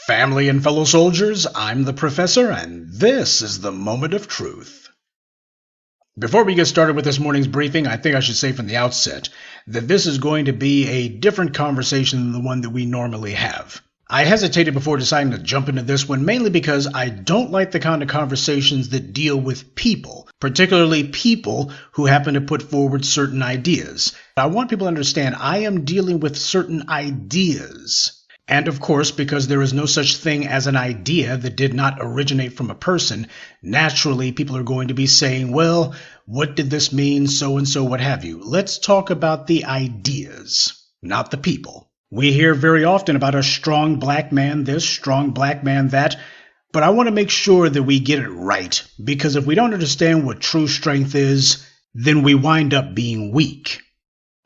Family and fellow soldiers, I'm the Professor, and this is the Moment of Truth. Before we get started with this morning's briefing, I think I should say from the outset that this is going to be a different conversation than the one that we normally have. I hesitated before deciding to jump into this one mainly because I don't like the kind of conversations that deal with people, particularly people who happen to put forward certain ideas. I want people to understand I am dealing with certain ideas. And of course, because there is no such thing as an idea that did not originate from a person, naturally people are going to be saying, well, what did this mean, so and so, what have you. Let's talk about the ideas, not the people. We hear very often about a strong black man this, strong black man that, but I want to make sure that we get it right, because if we don't understand what true strength is, then we wind up being weak.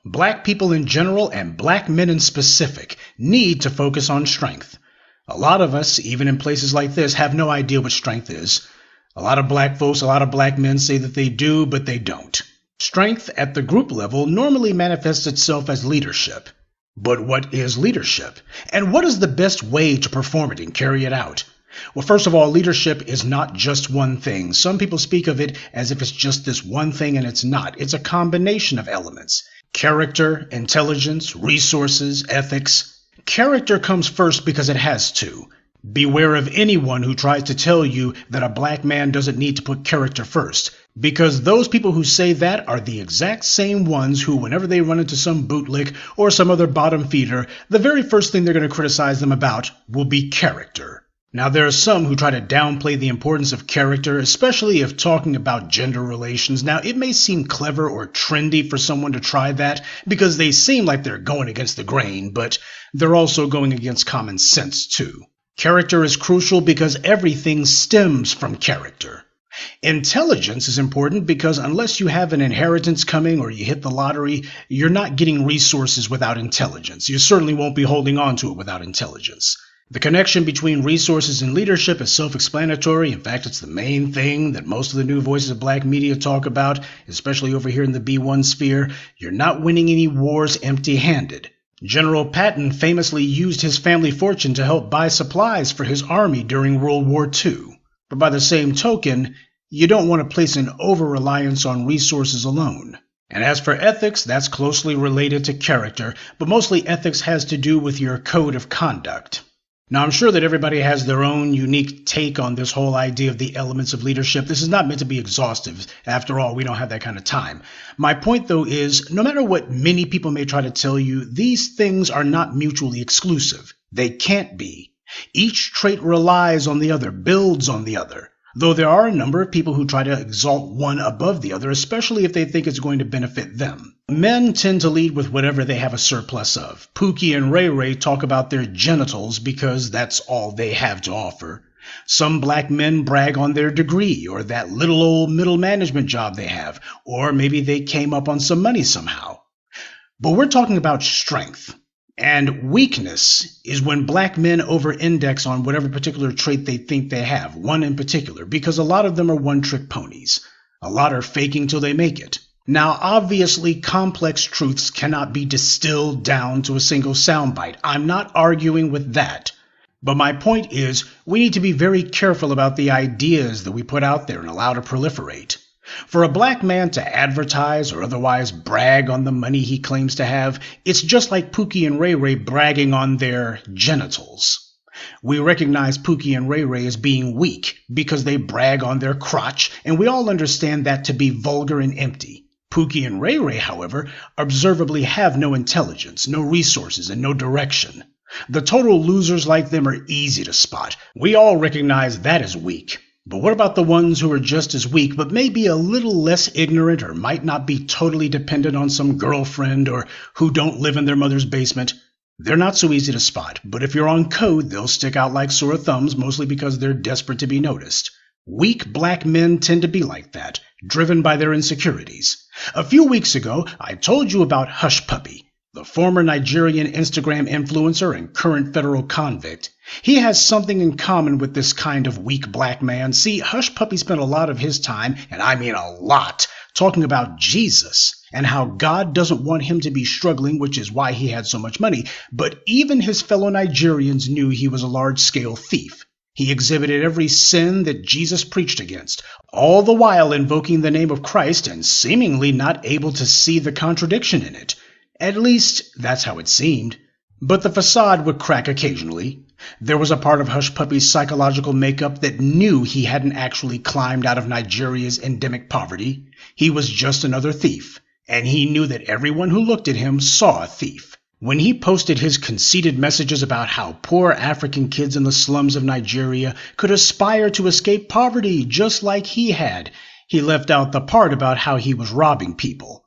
Black people in general and black men in specific need to focus on strength. A lot of us, even in places like this, have no idea what strength is. A lot of black folks, a lot of black men say that they do, but they don't. Strength at the group level normally manifests itself as leadership. But what is leadership? And what is the best way to perform it and carry it out? Well, first of all, leadership is not just one thing. Some people speak of it as if it's just this one thing, and it's not. It's a combination of elements. Character, intelligence, resources, ethics. Character comes first because it has to. Beware of anyone who tries to tell you that a black man doesn't need to put character first, because those people who say that are the exact same ones who, whenever they run into some bootlick or some other bottom feeder, the very first thing they're going to criticize them about will be character. Now, there are some who try to downplay the importance of character, especially if talking about gender relations. Now, it may seem clever or trendy for someone to try that because they seem like they're going against the grain, but they're also going against common sense too. Character is crucial because everything stems from character. Intelligence is important because unless you have an inheritance coming or you hit the lottery, you're not getting resources without intelligence. You certainly won't be holding on to it without intelligence. The connection between resources and leadership is self-explanatory. In fact, it's the main thing that most of the new voices of black media talk about, especially over here in the B1 sphere. You're not winning any wars empty-handed. General Patton famously used his family fortune to help buy supplies for his army during World War II. But by the same token, you don't want to place an over-reliance on resources alone. And as for ethics, that's closely related to character, but mostly ethics has to do with your code of conduct. Now, I'm sure that everybody has their own unique take on this whole idea of the elements of leadership. This is not meant to be exhaustive. After all, we don't have that kind of time. My point, though, is no matter what many people may try to tell you, these things are not mutually exclusive. They can't be. Each trait relies on the other, builds on the other. Though there are a number of people who try to exalt one above the other, especially if they think it's going to benefit them. Men tend to lead with whatever they have a surplus of. Pookie and Ray Ray talk about their genitals because that's all they have to offer. Some black men brag on their degree or that little old middle management job they have, or maybe they came up on some money somehow. But we're talking about strength. And weakness is when black men over-index on whatever particular trait they think they have, one in particular, because a lot of them are one-trick ponies. A lot are faking till they make it. Now, obviously, complex truths cannot be distilled down to a single soundbite. I'm not arguing with that. But my point is, we need to be very careful about the ideas that we put out there and allow to proliferate. For a black man to advertise or otherwise brag on the money he claims to have, it's just like Pookie and Ray Ray bragging on their genitals. We recognize Pookie and Ray Ray as being weak because they brag on their crotch, and we all understand that to be vulgar and empty. Pookie and Ray Ray, however, observably have no intelligence, no resources, and no direction. The total losers like them are easy to spot. We all recognize that as weak. But what about the ones who are just as weak, but may be a little less ignorant or might not be totally dependent on some girlfriend or who don't live in their mother's basement? They're not so easy to spot, but if you're on code, they'll stick out like sore thumbs, mostly because they're desperate to be noticed. Weak black men tend to be like that, driven by their insecurities. A few weeks ago, I told you about Hush Puppy, the former Nigerian Instagram influencer and current federal convict. He has something in common with this kind of weak black man. See, Hush Puppy spent a lot of his time, and I mean a lot, talking about Jesus and how God doesn't want him to be struggling, which is why he had so much money. But even his fellow Nigerians knew he was a large-scale thief. He exhibited every sin that Jesus preached against, all the while invoking the name of Christ and seemingly not able to see the contradiction in it. At least, that's how it seemed. But the facade would crack occasionally. There was a part of Hush Puppy's psychological makeup that knew he hadn't actually climbed out of Nigeria's endemic poverty. He was just another thief, and he knew that everyone who looked at him saw a thief. When he posted his conceited messages about how poor African kids in the slums of Nigeria could aspire to escape poverty just like he had, he left out the part about how he was robbing people.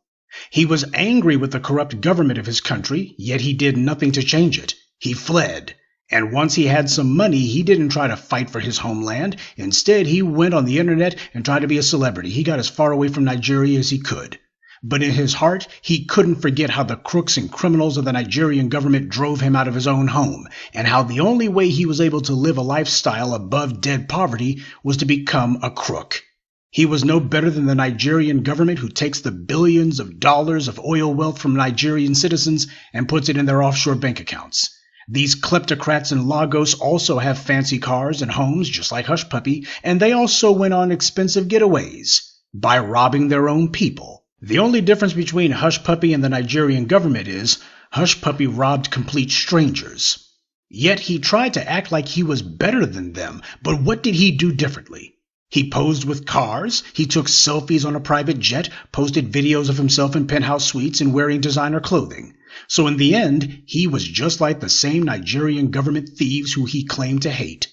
He was angry with the corrupt government of his country, yet he did nothing to change it. He fled. And once he had some money, he didn't try to fight for his homeland. Instead, he went on the internet and tried to be a celebrity. He got as far away from Nigeria as he could. But in his heart, he couldn't forget how the crooks and criminals of the Nigerian government drove him out of his own home, and how the only way he was able to live a lifestyle above dead poverty was to become a crook. He was no better than the Nigerian government, who takes the billions of dollars of oil wealth from Nigerian citizens and puts it in their offshore bank accounts. These kleptocrats in Lagos also have fancy cars and homes, just like Hush Puppy, and they also went on expensive getaways by robbing their own people. The only difference between Hush Puppy and the Nigerian government is Hush Puppy robbed complete strangers. Yet he tried to act like he was better than them, but what did he do differently? He posed with cars, he took selfies on a private jet, posted videos of himself in penthouse suites and wearing designer clothing. So in the end, he was just like the same Nigerian government thieves who he claimed to hate.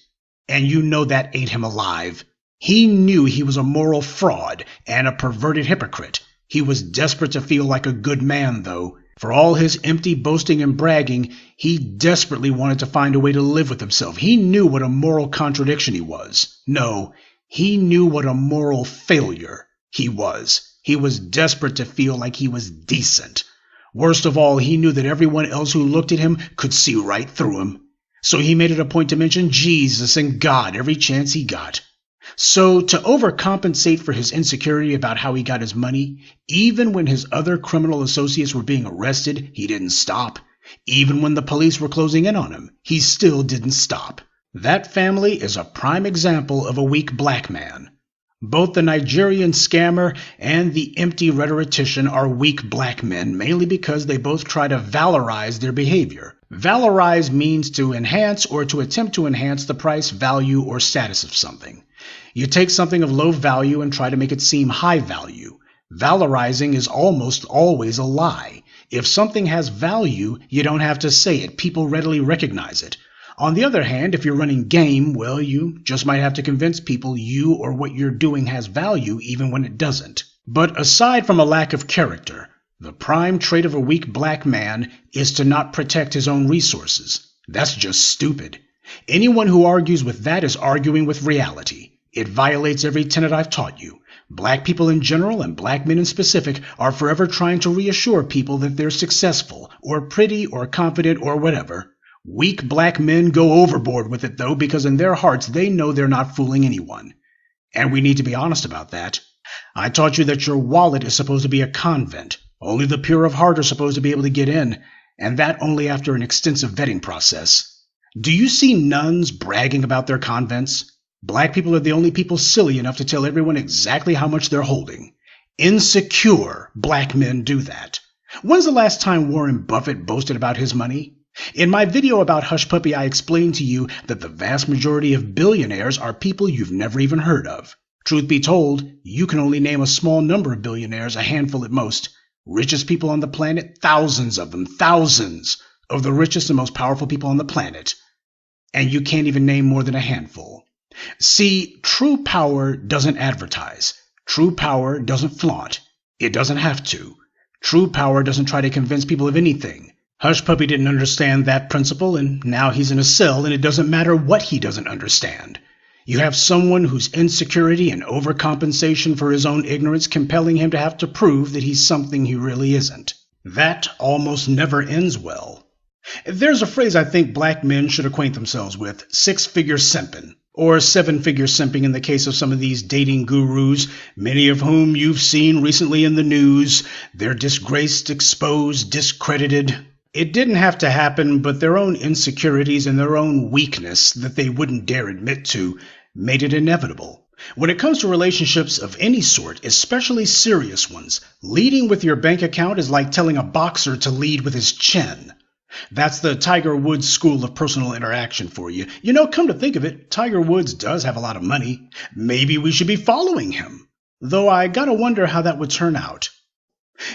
And you know that ate him alive. He knew he was a moral fraud and a perverted hypocrite. He was desperate to feel like a good man, though. For all his empty boasting and bragging, he desperately wanted to find a way to live with himself. He knew what a moral contradiction he was. No, he knew what a moral failure he was. He was desperate to feel like he was decent. Worst of all, he knew that everyone else who looked at him could see right through him. So he made it a point to mention Jesus and God every chance he got. So, to overcompensate for his insecurity about how he got his money, even when his other criminal associates were being arrested, he didn't stop. Even when the police were closing in on him, he still didn't stop. That family is a prime example of a weak black man. Both the Nigerian scammer and the empty rhetorician are weak black men, mainly because they both try to valorize their behavior. Valorize means to enhance or to attempt to enhance the price, value, or status of something. You take something of low value and try to make it seem high value. Valorizing is almost always a lie. If something has value, you don't have to say it. People readily recognize it. On the other hand, if you're running game, well, you just might have to convince people you or what you're doing has value even when it doesn't. But aside from a lack of character, the prime trait of a weak black man is to not protect his own resources. That's just stupid. Anyone who argues with that is arguing with reality. It violates every tenet I've taught you. Black people in general and black men in specific are forever trying to reassure people that they're successful or pretty or confident or whatever. Weak black men go overboard with it, though, because in their hearts they know they're not fooling anyone. And we need to be honest about that. I taught you that your wallet is supposed to be a convent. Only the pure of heart are supposed to be able to get in, and that only after an extensive vetting process. Do you see nuns bragging about their convents? Black people are the only people silly enough to tell everyone exactly how much they're holding. Insecure black men do that. When's the last time Warren Buffett boasted about his money? In my video about Hush Puppy, I explained to you that the vast majority of billionaires are people you've never even heard of. Truth be told, you can only name a small number of billionaires, a handful at most. Richest people on the planet, thousands of them, thousands of the richest and most powerful people on the planet. And you can't even name more than a handful. See, true power doesn't advertise. True power doesn't flaunt. It doesn't have to. True power doesn't try to convince people of anything. Hush Puppy didn't understand that principle, and now he's in a cell, and it doesn't matter what he doesn't understand. You have someone whose insecurity and overcompensation for his own ignorance compelling him to have to prove that he's something he really isn't. That almost never ends well. There's a phrase I think black men should acquaint themselves with, six-figure simping. Or seven-figure simping in the case of some of these dating gurus, many of whom you've seen recently in the news. They're disgraced, exposed, discredited. It didn't have to happen, but their own insecurities and their own weakness that they wouldn't dare admit to made it inevitable. When it comes to relationships of any sort, especially serious ones, leading with your bank account is like telling a boxer to lead with his chin. That's the Tiger Woods school of personal interaction for you. You know, come to think of it, Tiger Woods does have a lot of money. Maybe we should be following him. Though I gotta wonder how that would turn out.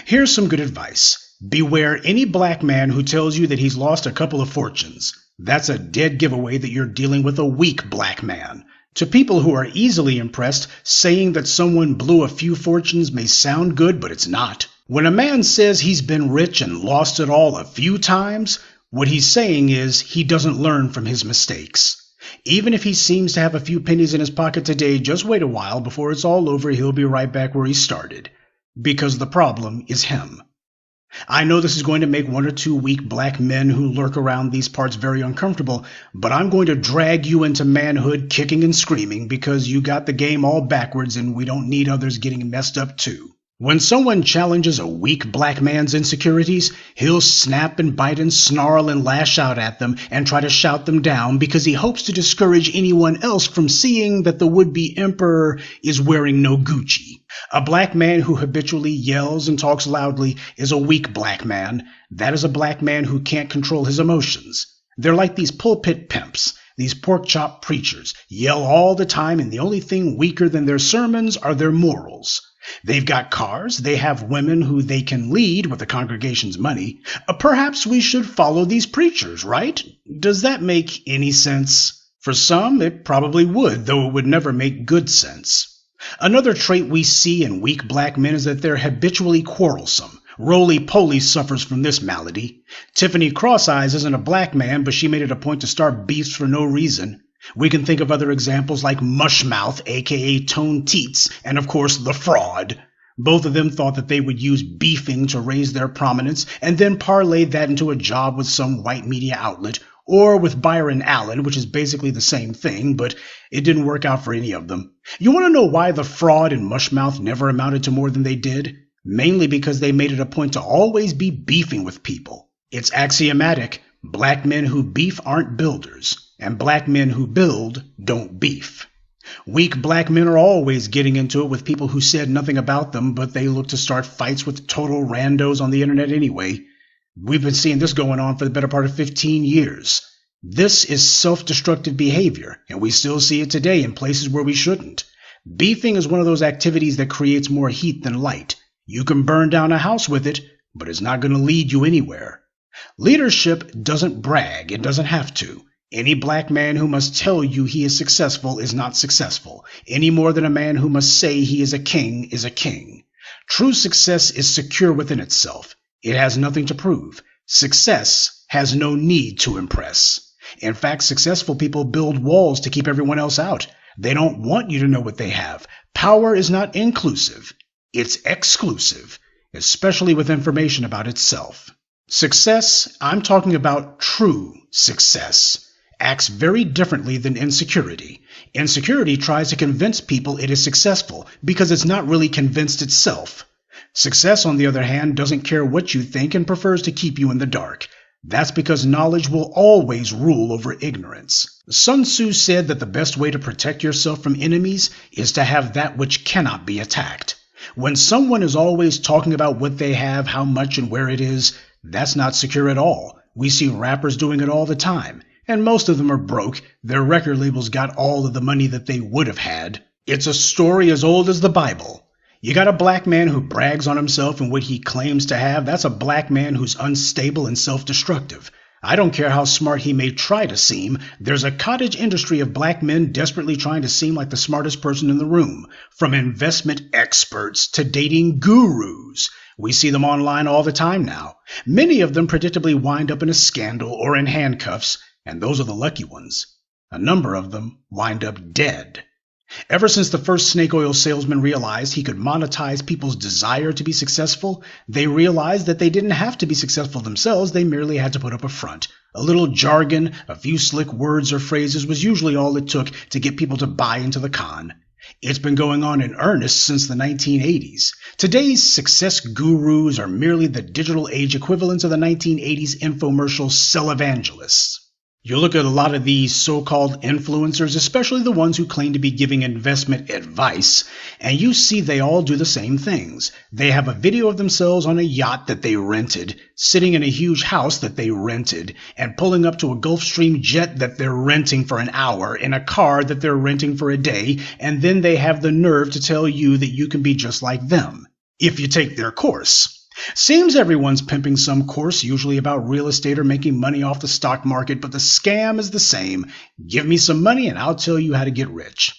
Here's some good advice. Beware any black man who tells you that he's lost a couple of fortunes. That's a dead giveaway that you're dealing with a weak black man. To people who are easily impressed, saying that someone blew a few fortunes may sound good, but it's not. When a man says he's been rich and lost it all a few times, what he's saying is he doesn't learn from his mistakes. Even if he seems to have a few pennies in his pocket today, just wait a while. Before it's all over, he'll be right back where he started. Because the problem is him. I know this is going to make one or two weak black men who lurk around these parts very uncomfortable, but I'm going to drag you into manhood kicking and screaming because you got the game all backwards and we don't need others getting messed up too. When someone challenges a weak black man's insecurities, he'll snap and bite and snarl and lash out at them and try to shout them down because he hopes to discourage anyone else from seeing that the would-be emperor is wearing no Gucci. A black man who habitually yells and talks loudly is a weak black man. That is a black man who can't control his emotions. They're like these pulpit pimps, these pork-chop preachers, yell all the time, and the only thing weaker than their sermons are their morals. They've got cars, they have women who they can lead with the congregation's money. Perhaps we should follow these preachers, right? Does that make any sense? For some, it probably would, though it would never make good sense. Another trait we see in weak black men is that they're habitually quarrelsome. Roly-Poly suffers from this malady. Tiffany Cross-Eyes isn't a black man, but she made it a point to start beefs for no reason. We can think of other examples like Mushmouth, aka Tone Teets, and of course The Fraud. Both of them thought that they would use beefing to raise their prominence and then parlayed that into a job with some white media outlet, or with Byron Allen, which is basically the same thing, but it didn't work out for any of them. You want to know why The Fraud and Mushmouth never amounted to more than they did? Mainly because they made it a point to always be beefing with people. It's axiomatic. Black men who beef aren't builders, and black men who build don't beef. Weak black men are always getting into it with people who said nothing about them, but they look to start fights with total randos on the internet anyway. We've been seeing this going on for the better part of 15 years. This is self-destructive behavior, and we still see it today in places where we shouldn't. Beefing is one of those activities that creates more heat than light. You can burn down a house with it, but it's not going to lead you anywhere. Leadership doesn't brag. It doesn't have to. Any black man who must tell you he is successful is not successful, any more than a man who must say he is a king is a king. True success is secure within itself. It has nothing to prove. Success has no need to impress. In fact, successful people build walls to keep everyone else out. They don't want you to know what they have. Power is not inclusive. It's exclusive, especially with information about itself. Success, I'm talking about true success, acts very differently than insecurity. Insecurity tries to convince people it is successful because it's not really convinced itself. Success, on the other hand, doesn't care what you think and prefers to keep you in the dark. That's because knowledge will always rule over ignorance. Sun Tzu said that the best way to protect yourself from enemies is to have that which cannot be attacked. When someone is always talking about what they have, how much and where it is, that's not secure at all. We see rappers doing it all the time, and most of them are broke. Their record labels got all of the money that they would have had. It's a story as old as the Bible. You got a black man who brags on himself and what he claims to have. That's a black man who's unstable and self-destructive. I don't care how smart he may try to seem. There's a cottage industry of black men desperately trying to seem like the smartest person in the room, from investment experts to dating gurus. We see them online all the time now. Many of them predictably wind up in a scandal or in handcuffs, and those are the lucky ones. A number of them wind up dead. Ever since the first snake oil salesman realized he could monetize people's desire to be successful, they realized that they didn't have to be successful themselves, they merely had to put up a front. A little jargon, a few slick words or phrases was usually all it took to get people to buy into the con. It's been going on in earnest since the 1980s. Today's success gurus are merely the digital age equivalent of the 1980s infomercial selevangelists. You look at a lot of these so-called influencers, especially the ones who claim to be giving investment advice, and you see they all do the same things. They have a video of themselves on a yacht that they rented, sitting in a huge house that they rented, and pulling up to a Gulfstream jet that they're renting for an hour, in a car that they're renting for a day, and then they have the nerve to tell you that you can be just like them, if you take their course. Seems everyone's pimping some course, usually about real estate or making money off the stock market, but the scam is the same. Give me some money and I'll tell you how to get rich.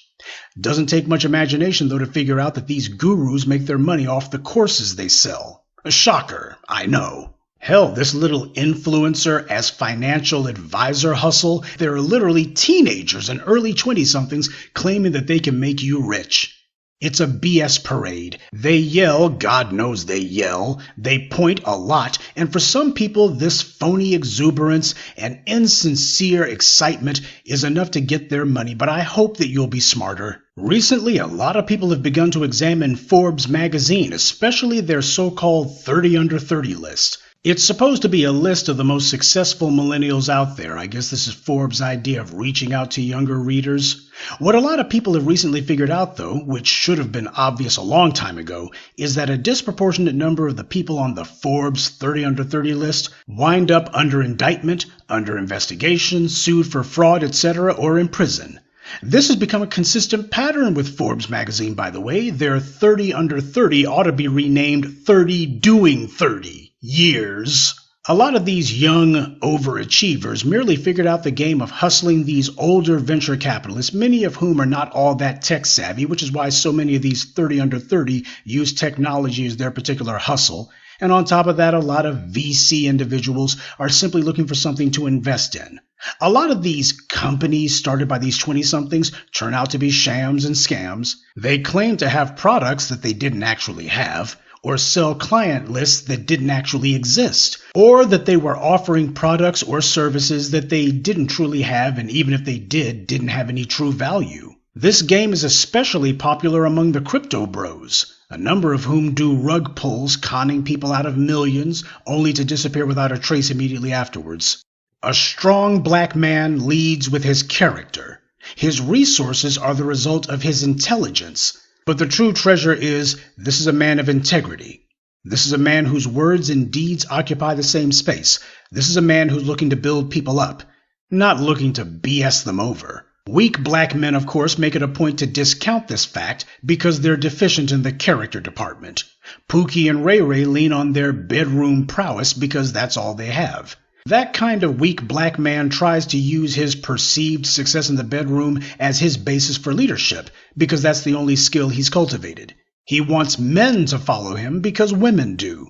Doesn't take much imagination, though, to figure out that these gurus make their money off the courses they sell. A shocker, I know. Hell, this little influencer as financial advisor hustle, they're literally teenagers and early 20-somethings claiming that they can make you rich. It's a BS parade. They yell, God knows they yell. They point a lot, and for some people, this phony exuberance and insincere excitement is enough to get their money, but I hope that you'll be smarter. Recently, a lot of people have begun to examine Forbes magazine, especially their so-called 30 under 30 list. It's supposed to be a list of the most successful millennials out there. I guess this is Forbes' idea of reaching out to younger readers. What a lot of people have recently figured out, though, which should have been obvious a long time ago, is that a disproportionate number of the people on the Forbes 30 under 30 list wind up under indictment, under investigation, sued for fraud, etc., or in prison. This has become a consistent pattern with Forbes magazine, by the way. Their 30 under 30 ought to be renamed 30 doing 30 years. A lot of these young overachievers merely figured out the game of hustling these older venture capitalists, many of whom are not all that tech savvy, which is why so many of these 30 under 30 use technology as their particular hustle. And on top of that, a lot of VC individuals are simply looking for something to invest in. A lot of these companies started by these 20-somethings turn out to be shams and scams. They claim to have products that they didn't actually have, or sell client lists that didn't actually exist, or that they were offering products or services that they didn't truly have, and even if they didn't have any true value. This game is especially popular among the crypto bros, a number of whom do rug pulls, conning people out of millions, only to disappear without a trace immediately afterwards. A strong black man leads with his character. His resources are the result of his intelligence. But the true treasure is, this is a man of integrity. This is a man whose words and deeds occupy the same space. This is a man who's looking to build people up, not looking to BS them over. Weak black men, of course, make it a point to discount this fact because they're deficient in the character department. Pookie and Ray Ray lean on their bedroom prowess because that's all they have. That kind of weak black man tries to use his perceived success in the bedroom as his basis for leadership, because that's the only skill he's cultivated. He wants men to follow him because women do.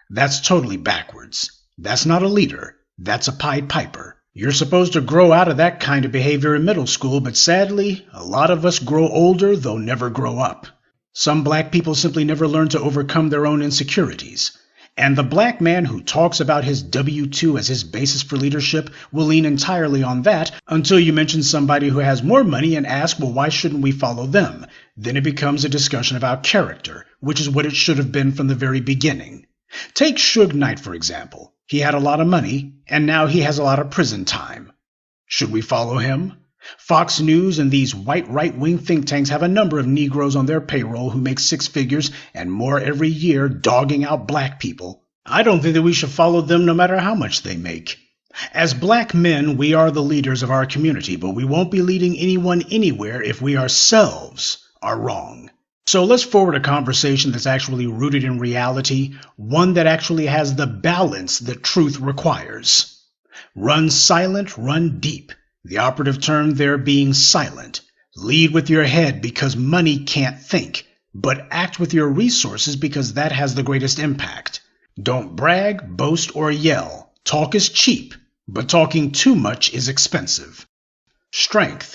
That's totally backwards. That's not a leader. That's a Pied Piper. You're supposed to grow out of that kind of behavior in middle school, but sadly, a lot of us grow older, though never grow up. Some black people simply never learn to overcome their own insecurities. And the black man who talks about his W-2 as his basis for leadership will lean entirely on that until you mention somebody who has more money and ask, well, why shouldn't we follow them? Then it becomes a discussion about character, which is what it should have been from the very beginning. Take Suge Knight, for example. He had a lot of money, and now he has a lot of prison time. Should we follow him? Fox News and these white right-wing think tanks have a number of Negroes on their payroll who make six figures and more every year dogging out black people. I don't think that we should follow them no matter how much they make. As black men, we are the leaders of our community, but we won't be leading anyone anywhere if we ourselves are wrong. So let's forward a conversation that's actually rooted in reality, one that actually has the balance that truth requires. Run silent, run deep. The operative term there being silent. Lead with your head because money can't think, but act with your resources because that has the greatest impact. Don't brag, boast, or yell. Talk is cheap, but talking too much is expensive. Strength.